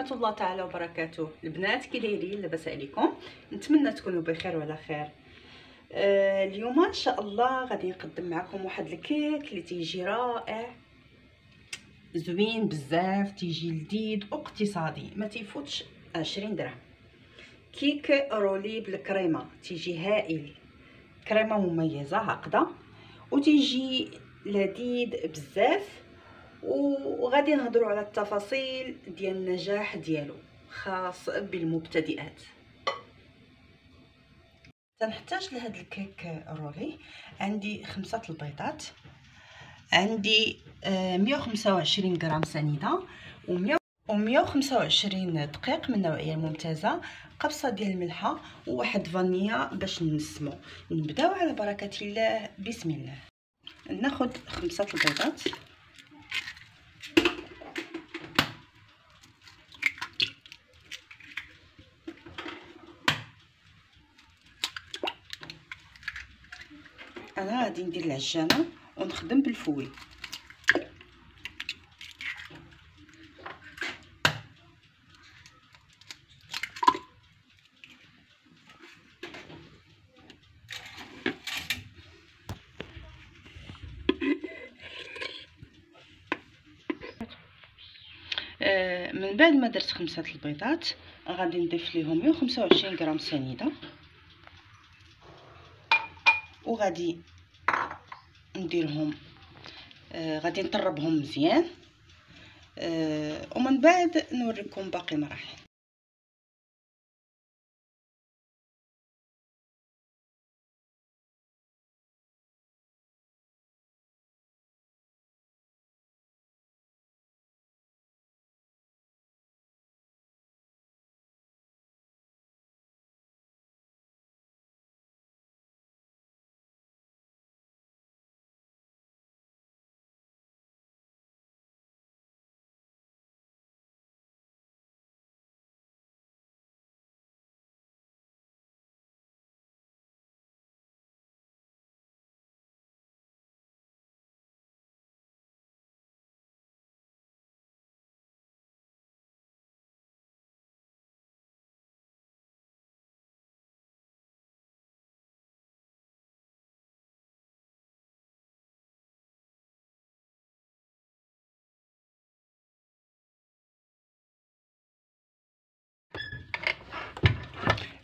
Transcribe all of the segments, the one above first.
ورحمه الله تعالى وبركاته. البنات كي دايرين؟ لاباس عليكم؟ نتمنى تكونوا بخير وعلى خير. اليوم ان شاء الله غادي نقدم معكم واحد الكيك اللي تيجي رائع زوين بزاف، تيجي لذيذ واقتصادي، ما تيفوتش 20 درهم. كيك رولي بالكريمه، تيجي هائل، كريمه مميزه هكذا وتيجي لذيذ بزاف. وغادي نهضروا على التفاصيل ديال النجاح ديالو خاص بالمبتدئات. تنحتاج لهذا الكيك رولي. عندي 5 البيضات، عندي 125 غرام سنيده و125 دقيق من النوعيه الممتازه، قبصه ديال الملحه وواحد فانيليا باش نسمو. نبداو على بركه الله. بسم الله. ناخذ 5 البيضات، انا غادي ندير العجانه ونخدم بالفوي. من بعد ما درت 5 البيضات غادي نضيف ليهم 125 غرام سنيده، وغادي نديرهم غادي نطربهم مزيان، ومن بعد نوريكم باقي المراحل.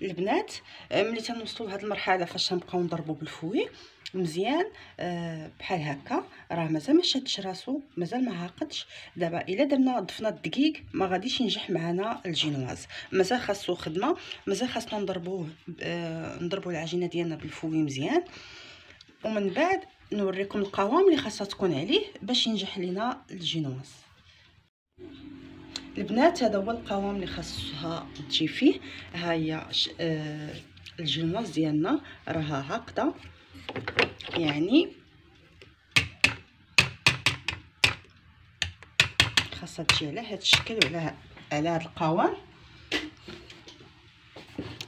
البنات ملي تنوصلوا لهاد المرحله فاش تنبقاو نضربوا بالفوي مزيان بحال هكا، راه مازال ما شادش راسو، مازال ما عاقدش. دابا الا درنا ضفنا الدقيق ما غاديش ينجح معنا الجينواز، مازال خاصو خدمه، مازال خاصنا نضربوا العجينه ديالنا بالفوي مزيان. ومن بعد نوريكم القوام اللي خاصها تكون عليه باش ينجح لينا الجينواز. البنات هذا هو القوام اللي خاصها تجي فيه. ها هي الجينواز ديالنا راها هكذا، يعني خاصها تجي على هذا الشكل وعلى هذا القوام.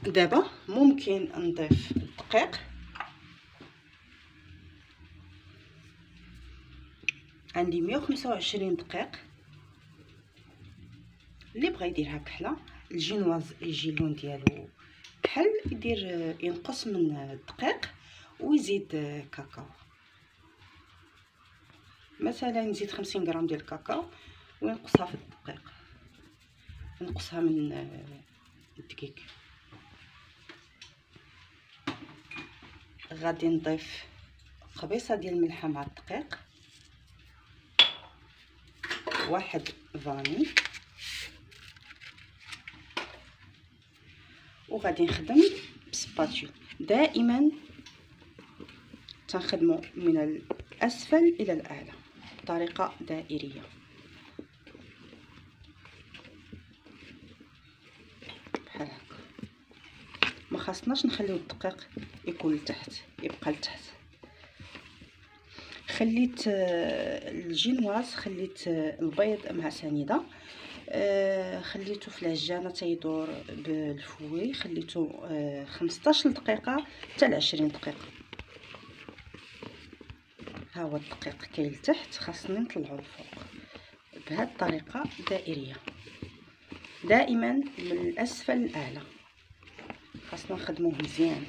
دابا ممكن نضيف الدقيق، عندي 125 دقيق. اللي بغى يديرها كحله، الجينواز يجي اللون ديالو كحل، يدير ينقص من الدقيق ويزيد كاكاو. مثلا نزيد 50 غرام ديال الكاكاو وينقصها في الدقيق، نقصها من الدقيق. غادي نضيف قبيصه ديال الملحه مع الدقيق، واحد فاني، وغادي نخدم بسباتيول. دائما تنخدموا من الاسفل الى الاعلى بطريقه دائريه بحال هكا. ما خاصناش نخليو الدقيق يكون لتحت، يبقى لتحت. خليت الجينواز، خليت البيض مع سنيده، خليته في العجانه تيدور بالفوي، خليته 15 دقيقه حتى 20 دقيقه. ها هو الدقيق كاين لتحت، خاصني نطلعو الفوق بهذه الطريقه دائريه. دائما من الاسفل للاعلى، خاصنا نخدموه مزيان،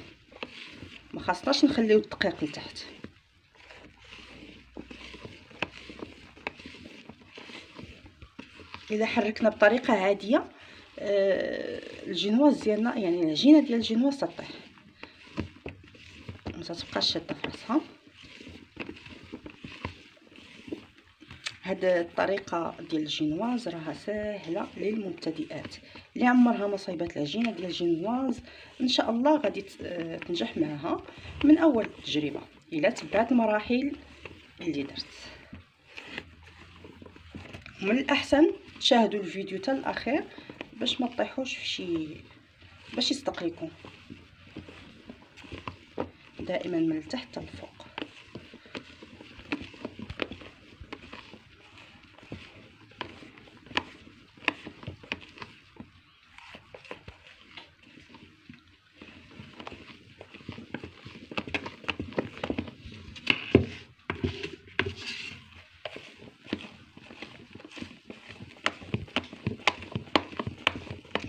ما خاصناش نخليو الدقيق لتحت. اذا حركنا بطريقه عاديه الجينواز ديالنا، يعني العجينه ديال الجينواز تطيح، ما تبقاش شاده في راسها. هاد الطريقه ديال الجينواز راها ساهله للمبتدئات، اللي عمرها ما صايبات العجينه ديال الجينواز ان شاء الله غادي تنجح معها من اول تجربه الا تبعت المراحل اللي درت. من الاحسن تشاهدوا الفيديو حتى الاخير باش ما تطيحوش في شي، باش يصدق لكم دائما من التحت حتى الفوق.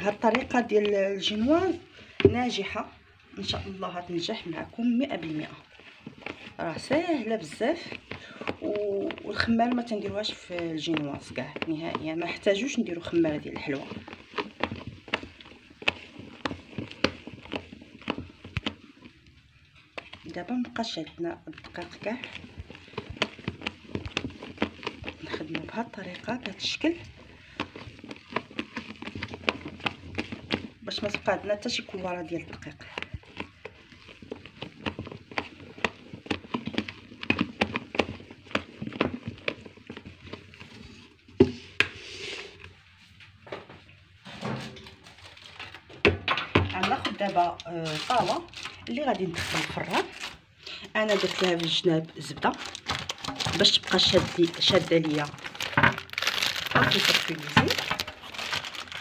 هاد الطريقه ديال الجينواز ناجحه ان شاء الله، غتنجح معكم 100%. راه ساهله بزاف، والخماره ما تنديروهاش في الجينواز كاع نهائيا، ما احتاجوش نديرو خماره ديال الحلوى. دابا مبقاش عندنا الدقيق كاع، نخدمو بهاد الطريقه بهاد الشكل باش ما تبقى عندنا حتى شي كواره ديال الدقيق. غناخد دابا طاوه اللي غادي ندخل الفران. انا درت لها في الجناب زبده باش تبقى شاده ليا البيترفيليزي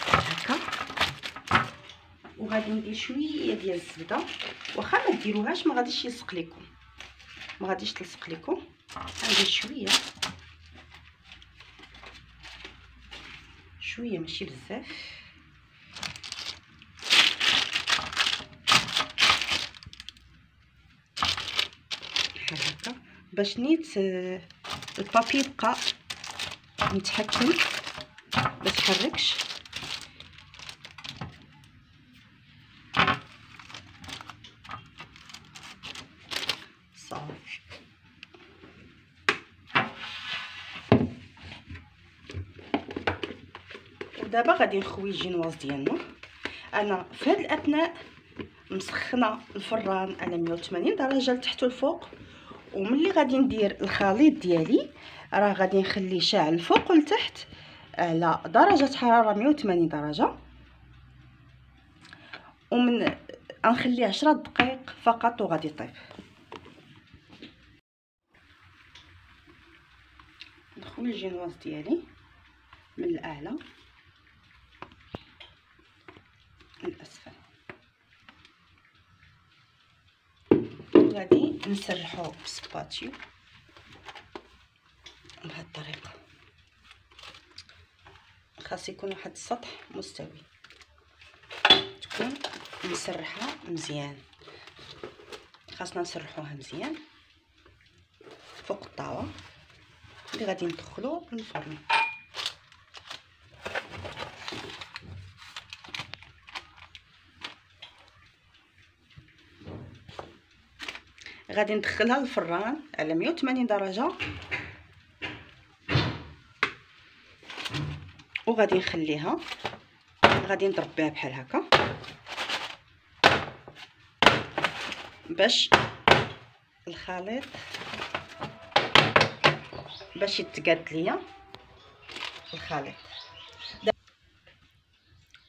هكا، وغادي ندير شويه ديال الزبده، واخا ما ديروهاش ما غاديش يلصق لكم، ما غاديش تلصق لكم. غندير شويه ماشي بزاف، بحال هكا باش نيت البابي يبقى متحكم ما تحركش. صافي ودابا غادي نخوي الجينواز ديالنا. انا في هذه الاثناء مسخنه الفران على 180 درجه لتحت والفوق، وملي غادي ندير الخليط ديالي راه غادي نخليه شاعل الفوق والتحت على درجه حراره 180 درجه، ومن غنخليه 10 دقائق فقط وغادي يطيب. نخوي الجينواز ديالي من الاعلى للاسفل، غادي نسرحو بسباتيو بهذه الطريقه. خاص يكون واحد السطح مستوي، تكون مسرحه مزيان، خاصنا نسرحوها مزيان فوق الطاوه اللي غادي ندخلو للفرن. غادي ندخلها للفران على 180 درجه، وغادي نخليها، غادي نضرب بها بحال هكا باش الخليط باش يتقاد ليا الخليط.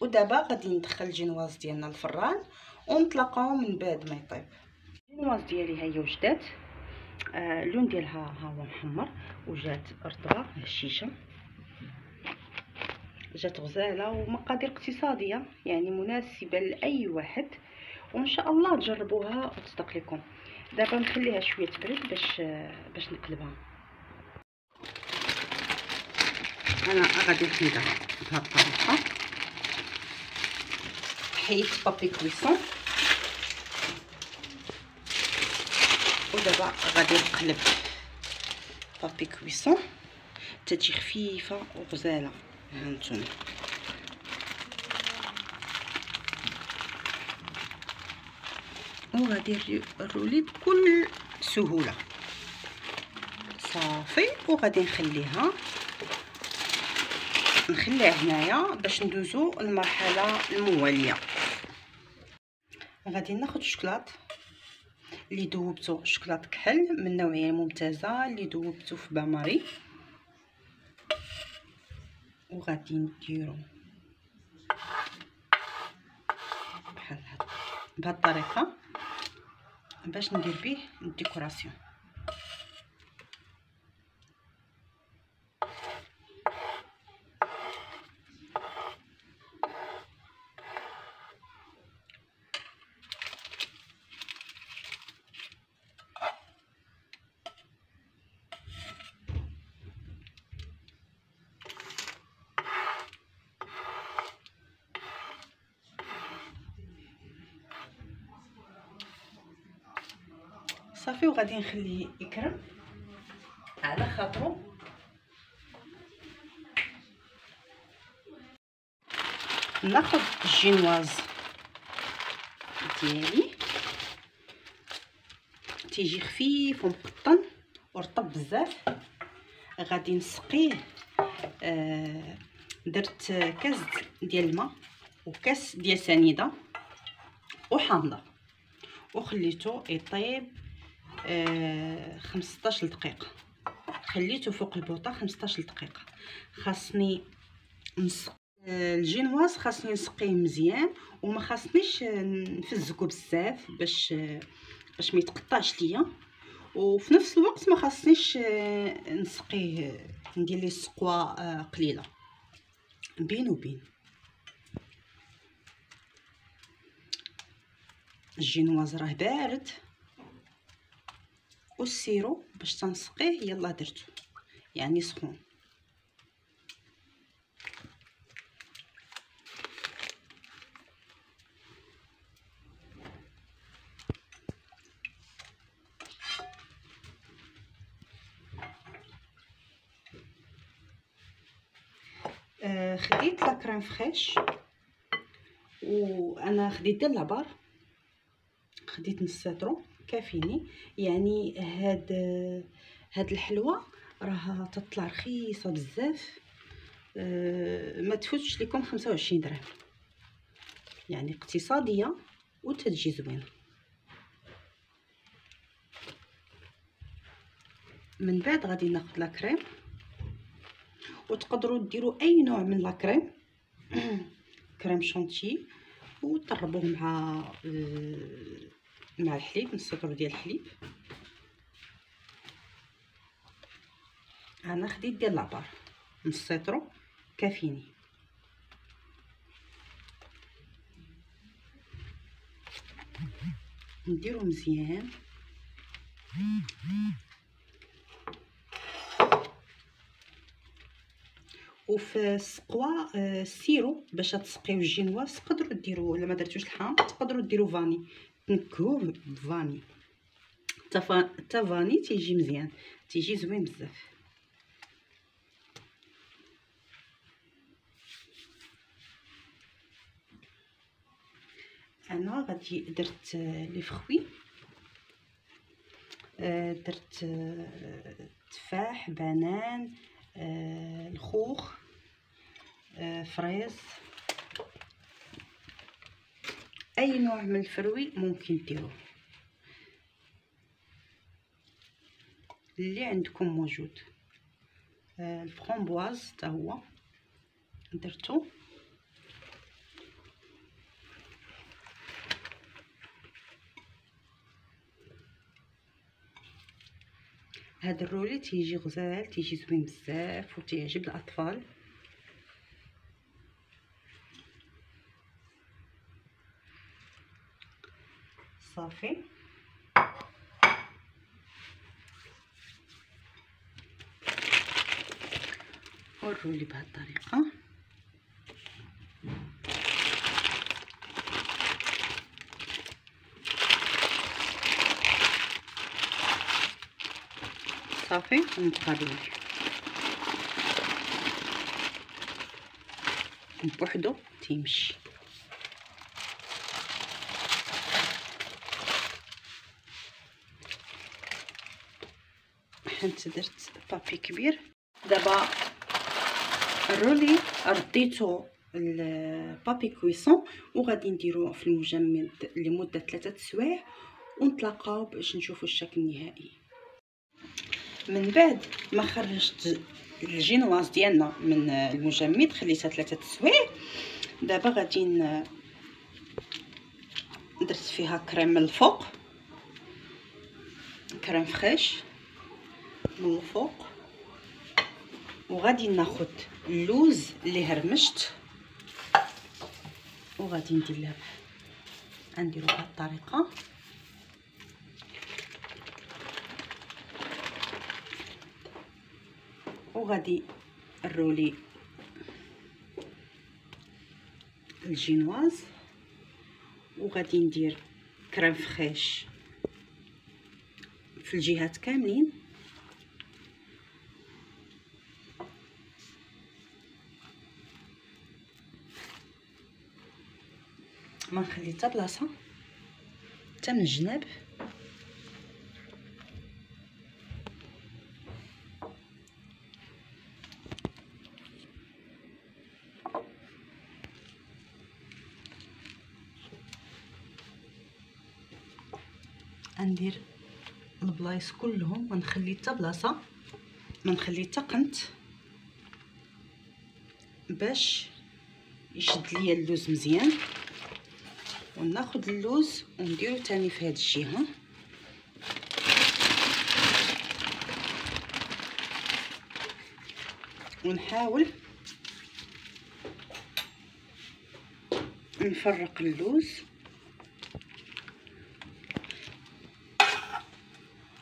ودابا غادي ندخل الجينواز ديالنا للفران ونطلقوه من بعد ما يطيب. الجينواز ديالي ها هي وجدات، اللون ديالها ها هو محمر وجات رطبه هشيشه، جات غزاله ومقادير اقتصاديه يعني مناسبه لاي واحد، وان شاء الله تجربوها وتصدق لكم. دابا نخليها شويه تبرد باش نقلبها. انا غادي نحيدها بهذه الطريقه حيت بابي كويسون، ودابا غادي نقلب بابي كويسون تجي خفيفه وغزاله. هانتوما وغادي نرولي بكل سهوله صافي. وغادي نخليها هنايا باش ندوزو المرحله المواليه. غادي ناخذ شكلاط اللي ذوبته، شكلاط كحل من نوعيه ممتازه اللي ذوبته في باماري، وغادي نديرو بحال هكا بهاد الطريقه باش ندير به الديكوراسيون. صافي وغادي نخليه يكرم على خاطرو. ناخذ الجينواز ديالي تيجي خفيف ومقطن ورطب بزاف. غادي نسقيه، درت كاس ديال الماء وكاس ديال سنيده وحامضه وخليته يطيب 15 دقيقه. خليته فوق البوطه 15 دقيقه. خاصني نسق الجينواز، خاصني نسقيه مزيان وما خاصنيش نفزكو بزاف باش ما يتقطعش ليا، وفي نفس الوقت ما خاصنيش نسقيه ندير ليه سقوه قليله، بين وبين. الجينواز راه بارد والسيرو باش تنسقيه يلا درتو يعني سخون. خديت لا كريم فريش وانا خديت ديال لابار، خديت نص سيترو كافيني. يعني هاد الحلوه راها تطلع رخيصه بزاف، ما تفوتش لكم 25 درهم، يعني اقتصاديه وتتجي زوينه. من بعد غادي ناخذ لا كريم، وتقدروا ديروا اي نوع من لا كريم كريم شونتي وتطربوه مع الحليب، نص سطر ديال الحليب. انا خديت ديال لابار نص سطرو كافيني. نديرو مزيان وفي السقوه السيرو باش تسقيو الجينواز تقدروا ديروا، الا ما درتوش الحامض تقدروا ديروا فاني، تنكهوه بفاني. حتى فاني تيجي مزيان، تيجي زوين بزاف. انا غادي درت لي فخوي، درت تفاح، بنان، الخوخ، فريز، اي نوع من الفروي ممكن ديروه اللي عندكم موجود. الفرامبواز حتى هو درتو. هاد الرولي تيجي غزال، تيجي زوين بزاف وتيعجب الاطفال. صافي والرولي بهاد الطريقه. صافي ونبقى بوحدو تيمشي. حنت درت بابي كبير. دابا الرولي رديتو البابي كويسون وغادي نديروه في المجمد لمده 3 سوايع ونتلاقاو باش نشوفوا الشكل النهائي. من بعد ما خرجت الجينواز ديالنا من المجمد خليتها 3 سوايع. دابا غادي درت فيها كريم من الفوق، كريم فريش من الفوق، وغادي ناخذ اللوز اللي هرمشت وغادي نديرو بهذه الطريقه. وغادي الرولي الجينواز وغادي ندير كريم فريش في الجهات كاملين. ما نخلي حتى بلاصه حتى من الجناب. ندير البلايص كلهم، ما نخلي حتى بلاصه، ما نخلي حتى قنت، باش يشد ليا اللوز مزيان. وناخذ اللوز ونديرو تاني في هذه الجهه. ونحاول نفرق اللوز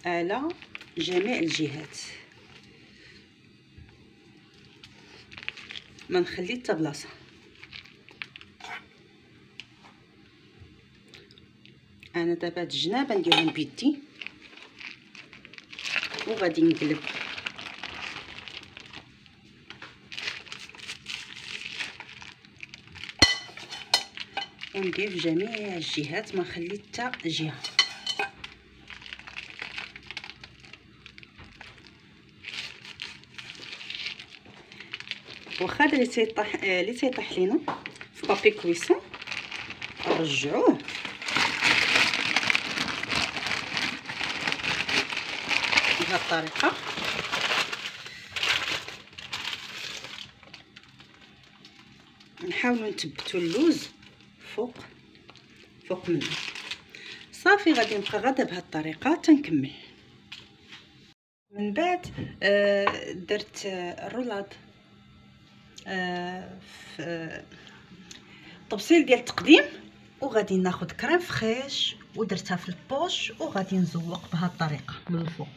على جميع الجهات، ما نخلي حتى بلاصه. انا دابا هاد الجناب نديرهم بيدي وغادي نقلب وندير في جميع الجهات، ما نخلي حتى جهه. واخا اللي تيطيح لينا في بابي كويسون نرجعوه بهذه الطريقه. نحاولوا نثبتوا اللوز فوق منه. صافي غادي نبقى غادا بهذه الطريقه تنكمل. من بعد درت الرولاد في الطبسيل ديال التقديم، وغادي ناخذ كريم فريش ودرتها في البوش وغادي نزوق بهذه الطريقه من الفوق.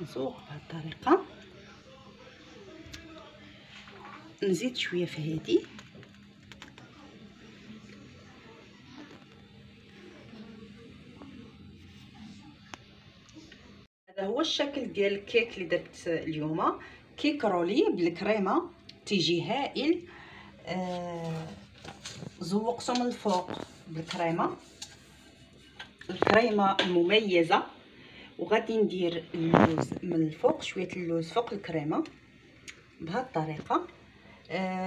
نزوق بهذه الطريقه. نزيد شويه في هذه. هذا هو الشكل ديال الكيك اللي درت اليوم. كيك رولي بالكريمه تيجي هائل. زوقته من الفوق بالكريمه، الكريمه المميزه. وغادي ندير اللوز من الفوق، شويه اللوز فوق الكريمه بهذه الطريقه.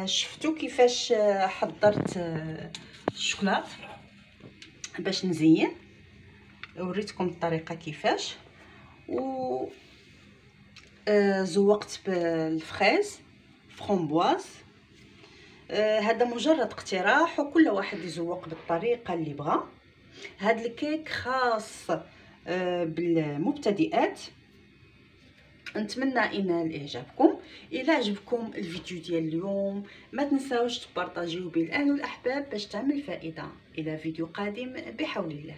شفتوا كيفاش حضرت الشوكولات باش نزين، وريتكم الطريقه كيفاش. و زوقت بالفريز فرومبواز. هذا مجرد اقتراح وكل واحد يزوق بالطريقه اللي بغى. هذا الكيك خاص بالمبتدئات. نتمنى ينال اعجابكم. الى عجبكم الفيديو ديال اليوم ما تنساوش تبارطاجيوه بين الاهل والاحباب باش تعمل فائده. الى فيديو قادم بحول الله.